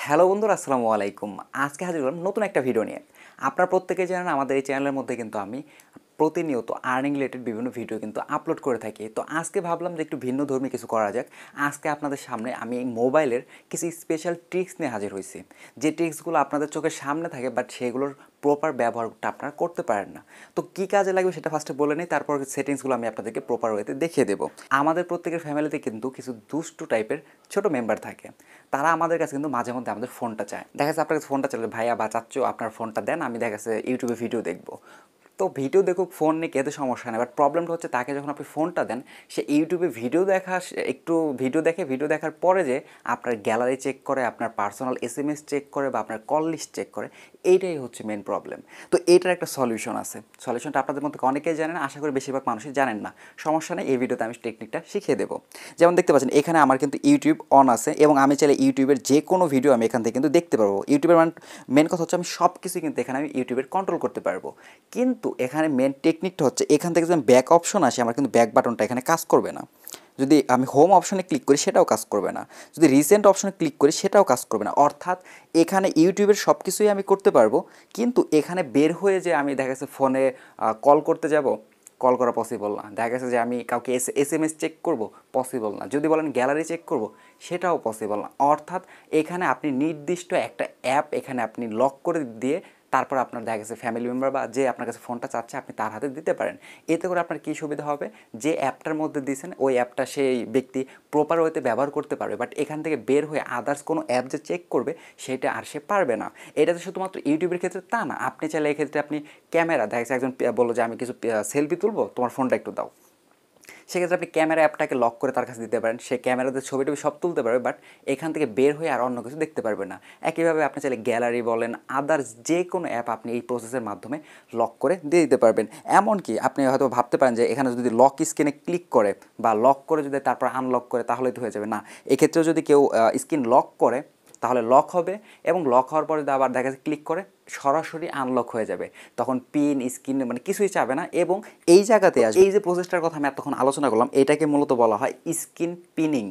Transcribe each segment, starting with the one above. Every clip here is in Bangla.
হ্যালো বন্ধুরা, আসসালামু আলাইকুম। আজকে হাজির হলাম নতুন একটা ভিডিও নিয়ে। আপনারা প্রত্যেকেই জানেন আমাদের এই চ্যানেলের মধ্যে কিন্তু আমি প্রতিনিয়ত আর্নিং রিলেটেড বিভিন্ন ভিডিও কিন্তু আপলোড করে থাকি। তো আজকে ভাবলাম যে একটু ভিন্নধর্মী কিছু করা যাক। আজকে আপনাদের সামনে আমি এই মোবাইলের কিছু স্পেশাল ট্রিক্স নিয়ে হাজির হয়েছি। যে ট্রিক্সগুলো আপনাদের চোখের সামনে থাকে বাট সেগুলোর প্রপার ব্যবহারটা আপনারা করতে পারেন না। তো কী কাজে লাগবে সেটা ফার্স্টে বলে নিই, তারপর সেটিংসগুলো আমি আপনাদেরকে প্রপার ওয়েতে দেখিয়ে দেবো। আমাদের প্রত্যেকের ফ্যামিলিতে কিন্তু কিছু দুষ্টু টাইপের ছোট মেম্বার থাকে। তারা আমাদের কাছে কিন্তু মাঝে মধ্যে আমাদের ফোনটা চায়। দেখা যাচ্ছে আপনার কাছে ফোনটা চাইলে, ভাইয়া বা চাচ্চু আপনার ফোনটা দেন, আমি দেখা যাচ্ছে ইউটিউবে ভিডিও দেখবো। তো ভিডিও দেখুক, ফোন নিয়ে এতে সমস্যা নেই, বাট প্রবলেমটা হচ্ছে তাকে যখন আপনি ফোনটা দেন, সে ইউটিউবে ভিডিও দেখা একটু ভিডিও দেখে, ভিডিও দেখার পরে যে আপনার গ্যালারি চেক করে, আপনার পার্সোনাল এসএমএস চেক করে বা আপনার কল লিস্ট চেক করে, এইটাই হচ্ছে মেন প্রবলেম। তো এইটার একটা সলিউশন আছে। সলিউশনটা আপনাদের মধ্যে অনেকেই জানেন, আশা করি বেশিরভাগ মানুষই জানেন না। সমস্যা নেই, এই ভিডিওতে আমি টেকনিকটা শিখিয়ে দেবো। যেমন দেখতে পাচ্ছেন এখানে আমার কিন্তু ইউটিউব অন আছে এবং আমি চাইলে ইউটিউবের যে কোনো ভিডিও আমি এখান থেকে কিন্তু দেখতে পারবো। ইউটিউবের মেন কথা হচ্ছে আমি সব কিছুই কিন্তু এখানে আমি ইউটিউবের কন্ট্রোল করতে পারবো। কিন্তু এখানে মেন টেকনিকটা হচ্ছে এখান থেকে যদি ব্যাক অপশন আসে, আমার কিন্তু ব্যাক বাটনটা এখানে কাজ করবে না। যদি আমি হোম অপশনে ক্লিক করি সেটাও কাজ করবে না। যদি রিসেন্ট অপশনে ক্লিক করি সেটাও কাজ করবে না। অর্থাৎ এখানে ইউটিউবের সব কিছুই আমি করতে পারবো, কিন্তু এখানে বের হয়ে যে আমি দেখা গেছে ফোনে কল করতে যাব, কল করা পসিবল না। দেখা গেছে যে আমি কাউকে এসএমএস চেক করব, পসিবল না। যদি বলেন গ্যালারি চেক করব, সেটাও পসিবল না। অর্থাৎ এখানে আপনি নির্দিষ্ট একটা অ্যাপ এখানে আপনি লক করে দিয়ে তারপর আপনার দেখা গেছে ফ্যামিলি মেম্বার বা যে আপনার কাছে ফোনটা চাচ্ছে আপনি তার হাতে দিতে পারেন। এতে করে আপনার কী সুবিধা হবে, যে অ্যাপটার মধ্যে দিয়েছেন ওই অ্যাপটা সেই ব্যক্তি প্রপার ওয়েতে ব্যবহার করতে পারবে, বাট এখান থেকে বের হয়ে আদার্স কোনো অ্যাপ যে চেক করবে সেটা আর সে পারবে না। এটা তো শুধুমাত্র ইউটিউবের ক্ষেত্রে তা না, আপনি চাইলে এক্ষেত্রে আপনি ক্যামেরা, দেখা যাচ্ছে একজন বললো যে আমি কিছু সেলফি তুলবো, তোমার ফোনটা একটু দাও, সেক্ষেত্রে আপনি ক্যামেরা অ্যাপটাকে লক করে তার কাছে দিতে পারেন। সে ক্যামেরাতে ছবি টবি সব তুলতে পারবে, বাট এখান থেকে বের হয়ে আর অন্য কিছু দেখতে পারবে না। একইভাবে আপনি চাইলে গ্যালারি বলেন, আদার্স যে কোনো অ্যাপ আপনি এই প্রসেসের মাধ্যমে লক করে দিয়ে দিতে পারবেন। এমনকি আপনি হয়তো ভাবতে পারেন যে এখানে যদি লক স্ক্রিনে ক্লিক করে বা লক করে যদি তারপর আনলক করে তাহলেই তো হয়ে যাবে। না, এক্ষেত্রেও যদি কেউ স্ক্রিন লক করে তাহলে লক হবে, এবং লক হওয়ার পরে যদি আবার দেখা যাচ্ছে ক্লিক করে সরাসরি আনলক হয়ে যাবে। তখন পিন স্ক্রিন মানে কিছুই চাবে না। এবং এই জায়গাতে আসবে, এই যে প্রসেসটার কথা আমি এতক্ষণ আলোচনা করলাম, এটাকে মূলত বলা হয় স্ক্রিন পিনিং।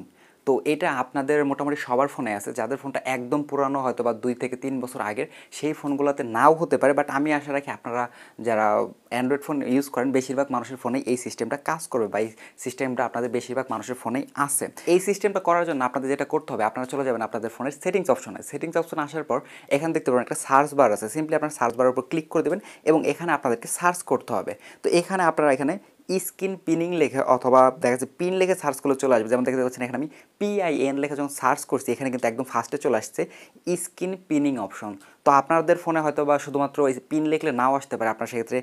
তো এটা আপনাদের মোটামুটি সবার ফোনে আছে। যাদের ফোনটা একদম পুরানো, হয়তো বা 2 থেকে 3 বছর আগের, সেই ফোনগুলোতে নাও হতে পারে, বাট আমি আশা রাখি আপনারা যারা অ্যান্ড্রয়েড ফোন ইউজ করেন বেশিরভাগ মানুষের ফোনেই এই সিস্টেমটা কাজ করবে, বা এই সিস্টেমটা আপনাদের বেশিরভাগ মানুষের ফোনেই আছে। এই সিস্টেমটা করার জন্য আপনাদের যেটা করতে হবে, আপনারা চলে যাবেন আপনাদের ফোনের সেটিংস অপশনে। সেটিংস অপশনে আসার পর এখানে দেখতে পাবেন একটা সার্চ বার আছে। সিম্পলি আপনার সার্চ বারের উপর ক্লিক করে দেবেন এবং এখানে আপনাদেরকে সার্চ করতে হবে। তো এখানে আপনারা এখানে স্ক্রিন পিনিং লেখে অথবা দেখা যাচ্ছে পিন লেখে সার্চ করলে চলে আসবে। যেমন দেখতে পাচ্ছেন এখানে আমি PIN লেখে যখন সার্চ করছি, এখানে কিন্তু একদম ফার্স্টে চলে আসছে স্ক্রিন পিনিং অপশন। তো আপনাদের ফোনে হয়তো বা শুধুমাত্র ওই পিন লিখলে নাও আসতে পারে, আপনার সেক্ষেত্রে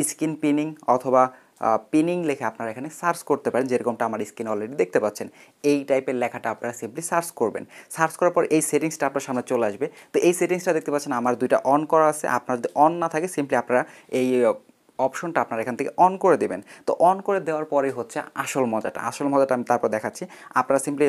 স্ক্রিন পিনিং অথবা পিনিং লেখে আপনারা এখানে সার্চ করতে পারেন, যেরকমটা আমার স্ক্রিনে অলরেডি দেখতে পাচ্ছেন। এই টাইপের লেখাটা আপনারা সিম্পলি সার্চ করবেন। সার্চ করার পর এই সেটিংসটা আপনার সামনে চলে আসবে। তো এই সেটিংসটা দেখতে পাচ্ছেন আমার দুইটা অন করা আছে। আপনার যদি অন না থাকে সিম্পলি আপনারা এই অপশনটা আপনারা এখান থেকে অন করে দেবেন। তো অন করে দেওয়ার পরেই হচ্ছে আসল মজাটা আমি তারপর দেখাচ্ছি। আপনারা সিম্পলি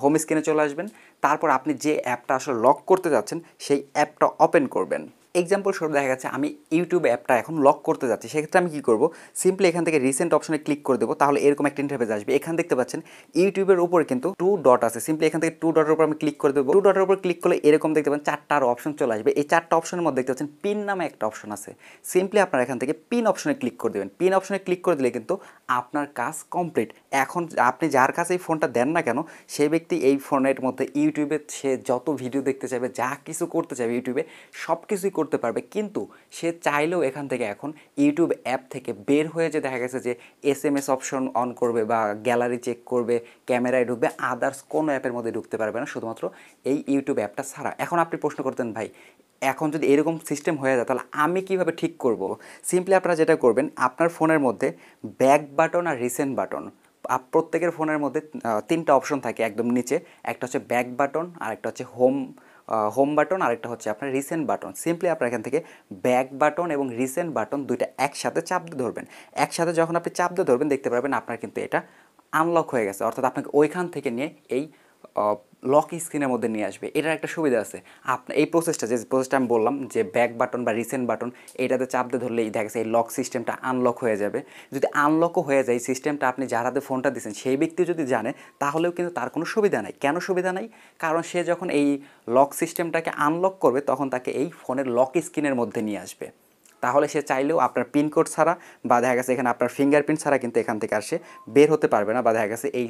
হোম স্ক্রিনে চলে আসবেন। তারপর আপনি যে অ্যাপটা আসলে লক করতে যাচ্ছেন সেই অ্যাপটা ওপেন করবেন। এক্সাম্পল স্বরূপ দেখা গেছে আমি ইউটিউব অ্যাপটা এখন লক করতে যাচ্ছি, সেক্ষেত্রে আমি কী করব, সিম্পলি এখান থেকে রিসেন্ট অপশনে ক্লিক করে দেবো। তাহলে এরকম একটা ইন্টারফেস আসবে। এখানে দেখতে পাচ্ছেন ইউটিউবের উপরে কিন্তু 2 ডট আছে। সিম্পলি এখান থেকে 2 ডটের উপর আমি ক্লিক করে দেবো। 2 ডটের উপর ক্লিক করলে এরকম দেখতে পাচ্ছেন 4টা আরও অপশন চলে আসবে। এই 4টা অপশনের মধ্যে দেখতে পাচ্ছেন পিন নামে একটা অপশন আছে। সিম্পলি আপনারা এখান থেকে পিন অপশনে ক্লিক করে দেবেন। পিন অপশনে ক্লিক করে দিলে কিন্তু আপনার কাজ কমপ্লিট। এখন আপনি যার কাছে এই ফোনটা দেন না কেন, সেই ব্যক্তি এই ফোনের মধ্যে ইউটিউবে সে যত ভিডিও দেখতে চাইবে, যা কিছু করতে চাইবে ইউটিউবে সব কিছুই করতে পারবে। কিন্তু সে চাইলেও এখান থেকে এখন ইউটিউব অ্যাপ থেকে বের হয়ে যে দেখা গেছে যে এসএমএস অপশন অন করবে বা গ্যালারি চেক করবে, ক্যামেরায় ঢুকবে, আদার্স কোনো অ্যাপের মধ্যে ঢুকতে পারবে না, শুধুমাত্র এই ইউটিউব অ্যাপটা ছাড়া। এখন আপনি প্রশ্ন করতেন, ভাই এখন যদি এরকম সিস্টেম হয়ে যায় তাহলে আমি কিভাবে ঠিক করব? সিম্পলি আপনারা যেটা করবেন, আপনার ফোনের মধ্যে ব্যাক বাটন আর রিসেন্ট বাটন, প্রত্যেকের ফোনের মধ্যে 3টা অপশন থাকে একদম নিচে। একটা হচ্ছে ব্যাক বাটন, আর একটা হচ্ছে হোম বাটন, আরেকটা হচ্ছে আপনার রিসেন্ট বাটন। সিম্পলি আপনার এখান থেকে ব্যাক বাটন এবং রিসেন্ট বাটন দুইটা একসাথে চাপ দিয়ে ধরবেন। একসাথে যখন আপনি চাপ দিয়ে ধরবেন দেখতে পারবেন আপনার কিন্তু এটা আনলক হয়ে গেছে। অর্থাৎ আপনাকে ওইখান থেকে নিয়ে এই লক স্ক্রিনের মধ্যে নিয়ে আসবে। এটার একটা সুবিধা আছে, আপনার এই প্রসেসটা আমি বললাম যে ব্যাক বাটন বা রিসেন্ট বাটন এইটাতে চাপ দিয়ে ধরলেই দেখা গেছে এই লক সিস্টেমটা আনলক হয়ে যাবে। যদি আনলকও হয়ে যায় সিস্টেমটা, আপনি যার হাতে ফোনটা দিচ্ছেন সেই ব্যক্তি যদি জানে তাহলেও কিন্তু তার কোনো সুবিধা নাই। কেন সুবিধা নাই? কারণ সে যখন এই লক সিস্টেমটাকে আনলক করবে তখন তাকে এই ফোনের লক স্ক্রিনের মধ্যে নিয়ে আসবে। তাহলে সে চাইলেও আপনার পিনকোড ছাড়া বা দেখা গেছে এখানে আপনার ফিঙ্গারপ্রিন্ট ছাড়া কিন্তু এখান থেকে আর সে বের হতে পারবে না, বা দেখা গেছে এই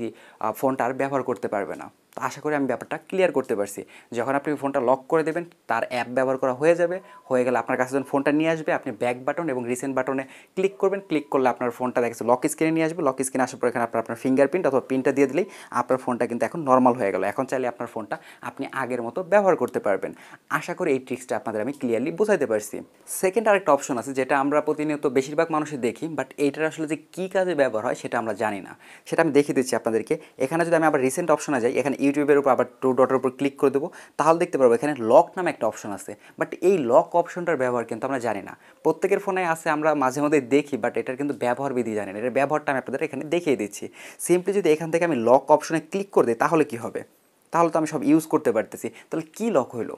ফোনটা আর ব্যবহার করতে পারবে না। তো আশা করি আমি ব্যাপারটা ক্লিয়ার করতে পারছি। যখন আপনি ফোনটা লক করে দেবেন তার অ্যাপ ব্যবহার করা হয়ে যাবে, হয়ে গেলে আপনার কাছে যখন ফোনটা নিয়ে আসবে আপনি ব্যাক বাটন এবং রিসেন্ট বাটনে ক্লিক করবেন। ক্লিক করলে আপনার ফোনটা দেখা গেছে লক স্ক্রিনে নিয়ে আসবে। লক স্ক্রিনে আসার পর এখানে আপনার ফিঙ্গারপ্রিন্ট অথবা পিনটা দিয়ে দিলেই আপনার ফোনটা কিন্তু এখন নর্মাল হয়ে গেল। এখন চাইলে আপনার ফোনটা আপনি আগের মতো ব্যবহার করতে পারবেন। আশা করি এই ট্রিক্সটা আপনাদের আমি ক্লিয়ারলি বোঝাতে পারছি। সেকেন্ড আরেকটা অপশন আছে যেটা আমরা প্রতিনিয়ত বেশিরভাগ মানুষই দেখি, বাট এইটার আসলে যে কী কাজে ব্যবহার হয় সেটা আমরা জানি না। সেটা আমি দেখিয়ে দিচ্ছি আপনাদেরকে। এখানে যদি আমি আবার রিসেন্ট অপশনে যাই, এখানে ইউটিউবের উপর আবার টু ডটের উপর ক্লিক করে দেবো, তাহলে দেখতে পারবো এখানে লক নামে একটা অপশন আছে। বাট এই লক অপশনটার ব্যবহার কিন্তু আমরা জানি না। প্রত্যেকের ফোনে আছে, আমরা মাঝে মধ্যে দেখি, বাট এটার কিন্তু ব্যবহার বিধি জানি না। এটার ব্যবহারটা আমি আপনাদের এখানে দেখিয়ে দিচ্ছি। সিম্পলি যদি এখান থেকে আমি লক অপশনে ক্লিক করে দিই তাহলে কি হবে? তাহলে তো আমি সব ইউজ করতে পারতেছি। তাহলে কী লক হইলো?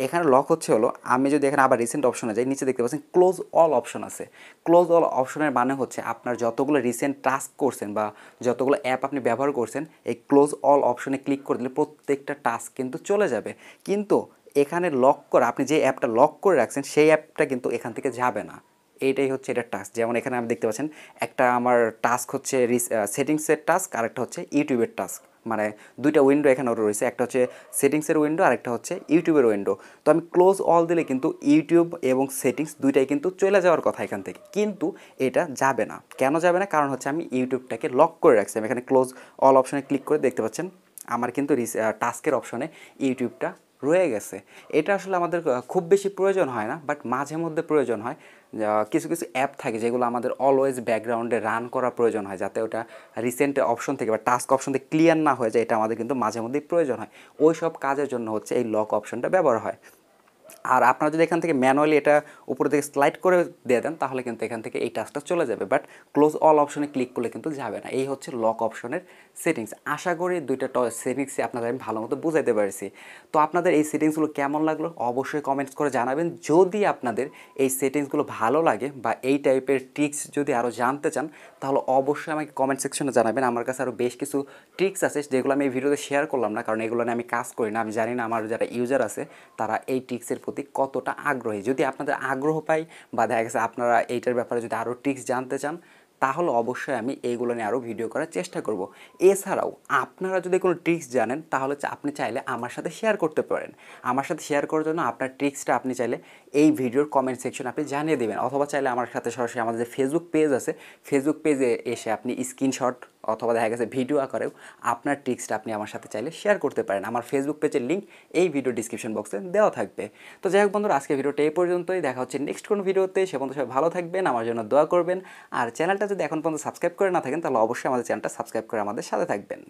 এখানে লক হলো, আমি যদি এখানে আবার রিসেন্ট অপশনে যাই, নিচে দেখতে পাচ্ছেন ক্লোজ অল অপশন আছে। ক্লোজ অল অপশনের মানে হচ্ছে আপনার যতগুলো রিসেন্ট টাস্ক করছেন বা যতগুলো অ্যাপ আপনি ব্যবহার করছেন, এই ক্লোজ অল অপশনে ক্লিক করে দিলে প্রত্যেকটা টাস্ক কিন্তু চলে যাবে। কিন্তু এখানে লক করা, আপনি যে অ্যাপটা লক করে রাখছেন সেই অ্যাপটা কিন্তু এখান থেকে যাবে না। এইটাই হচ্ছে এটার টাস্ক। যেমন এখানে আপনি দেখতে পাচ্ছেন একটা আমার টাস্ক হচ্ছে সেটিংসের টাস্ক, আর একটা হচ্ছে ইউটিউবের টাস্ক। মানে দুইটা উইন্ডো এখানে রয়েছে, একটা হচ্ছে সেটিংসের উইন্ডো আর একটা হচ্ছে ইউটিউবের উইন্ডো। তো আমি ক্লোজ অল দিলে কিন্তু ইউটিউব এবং সেটিংস দুইটাই কিন্তু চলে যাওয়ার কথা এখান থেকে, কিন্তু এটা যাবে না। কেন যাবে না? কারণ হচ্ছে আমি ইউটিউবটাকে লক করে রাখছি। আমি এখানে ক্লোজ অল অপশনে ক্লিক করে দেখতে পাচ্ছেন আমার কিন্তু টাস্কের অপশনে ইউটিউবটা রয়ে গেছে। এটা আসলে আমাদের খুব বেশি প্রয়োজন হয় না, বাট মাঝে মধ্যে প্রয়োজন হয়। কিছু কিছু অ্যাপ থাকে যেগুলো আমাদের অলওয়েজ ব্যাকগ্রাউন্ডে রান করা প্রয়োজন হয়, যাতে ওটা রিসেন্ট অপশন থেকে বা টাস্ক অপশন থেকে ক্লিয়ার না হয়ে যায়। এটা আমাদের কিন্তু মাঝে মধ্যেই প্রয়োজন হয়। ওই সব কাজের জন্য হচ্ছে এই লক অপশনটা ব্যবহার হয়। আর আপনারা যদি এখান থেকে ম্যানুয়ালি এটা উপরে থেকে স্লাইড করে দিয়ে দেন তাহলে কিন্তু এখান থেকে এই টাস্কটা চলে যাবে, বাট ক্লোজ অল অপশনে ক্লিক করলে কিন্তু যাবে না। এই হচ্ছে লক অপশনের সেটিংস। আশা করি দুইটা সেটিংসই আপনাদের আমি ভালো মতো বুঝাইতে পারছি। তো আপনাদের এই সেটিংসগুলো কেমন লাগলো অবশ্যই কমেন্টস করে জানাবেন। যদি আপনাদের এই সেটিংসগুলো ভালো লাগে বা এই টাইপের ট্রিক্স যদি আরও জানতে চান তাহলে অবশ্যই আমাকে কমেন্ট সেকশনে জানাবেন। আমার কাছে আরও বেশ কিছু ট্রিক্স আছে যেগুলো আমি এই ভিডিওতে শেয়ার করলাম না, কারণ এগুলো নিয়ে আমি কাজ করি না। আমি জানি না আমার যারা ইউজার আছে তারা এই ট্রিক্সের প্রতি কতটা আগ্রহী। যদি আপনাদের আগ্রহ পাই বা দেখা গেছে আপনারা এইটার ব্যাপারে যদি আরও ট্রিক্স জানতে চান তাহলে অবশ্যই আমি এইগুলো নিয়ে আরও ভিডিও করার চেষ্টা করব। এছাড়াও আপনারা যদি কোনো ট্রিক্স জানেন তাহলে আপনি চাইলে আমার সাথে শেয়ার করতে পারেন। আমার সাথে শেয়ার করার জন্য আপনার ট্রিক্সটা আপনি চাইলে এই ভিডিওর কমেন্ট সেকশনে আপনি জানিয়ে দেবেন, অথবা চাইলে আমার সাথে সরাসরি আমাদের যে ফেসবুক পেজ আছে ফেসবুক পেজে এসে আপনি স্ক্রিনশট অথবা দেখা গেছে ভিডিও আকারেও আপনার ট্রিক্সটা আপনি আমার সাথে চাইলে শেয়ার করতে পারেন। আমার ফেসবুক পেজের লিঙ্ক এই ভিডিও ডিসক্রিপশন বক্সে দেওয়া থাকবে। তো যাই হোক বন্ধুরা, আজকে ভিডিওটা এই পর্যন্তই। দেখা হচ্ছে নেক্সট কোনো ভিডিওতে। সে পর্যন্ত সবাই ভালো থাকবেন, আমার জন্য দোয়া করবেন। আর চ্যানেলটা যদি এখন পর্যন্ত সাবস্ক্রাইব করে না থাকেন তাহলে অবশ্যই আমাদের চ্যানেলটা সাবস্ক্রাইব করে আমাদের সাথে থাকবেন।